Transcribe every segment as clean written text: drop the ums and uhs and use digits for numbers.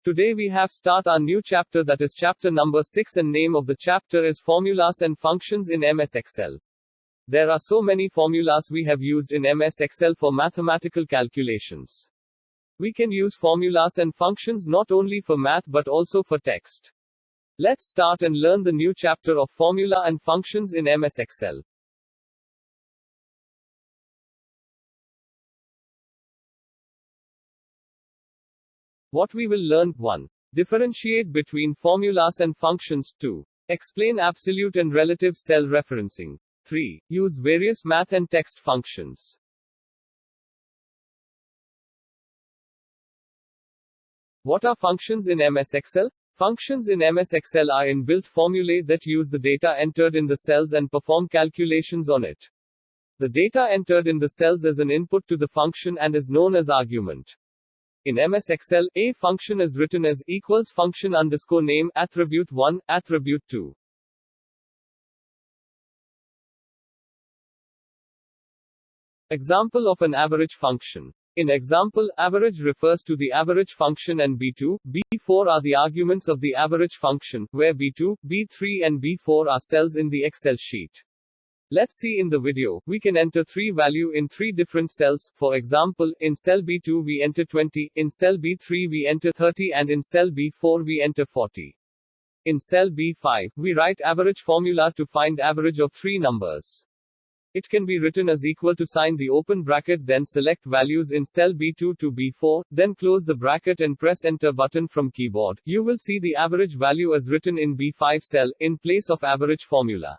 Today we have start our new chapter, that is chapter number 6, and name of the chapter is Formulas and Functions in MS Excel. There are so many formulas we have used in MS Excel for mathematical calculations. We can use formulas and functions not only for math but also for text. Let's start and learn the new chapter of Formula and Functions in MS Excel. What we will learn: 1. Differentiate between formulas and functions. 2. Explain absolute and relative cell referencing. 3. Use various math and text functions. What are functions in MS Excel? Functions in MS Excel are inbuilt formulae that use the data entered in the cells and perform calculations on it. The data entered in the cells is an input to the function and is known as argument. In MS Excel, a function is written as equals function underscore name attribute 1, attribute 2. Example of an average function. In example, average refers to the average function and B2, B4 are the arguments of the average function, where B2, B3 and B4 are cells in the Excel sheet. Let's see in the video. We can enter 3 value in 3 different cells. For example, in cell B2 we enter 20, in cell B3 we enter 30, and in cell B4 we enter 40. In cell B5, we write average formula to find average of 3 numbers. It can be written as equal to sign the open bracket, then select values in cell B2 to B4, then close the bracket and press enter button from keyboard. You will see the average value as written in B5 cell, in place of average formula.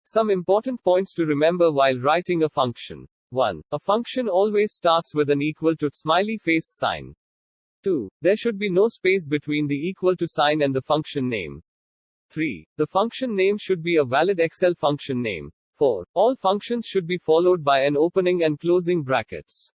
Some important points to remember while writing a function. 1. A function always starts with an equal to smiley face sign. 2. There should be no space between the equal to sign and the function name. 3. The function name should be a valid Excel function name. 4. All functions should be followed by an opening and closing brackets.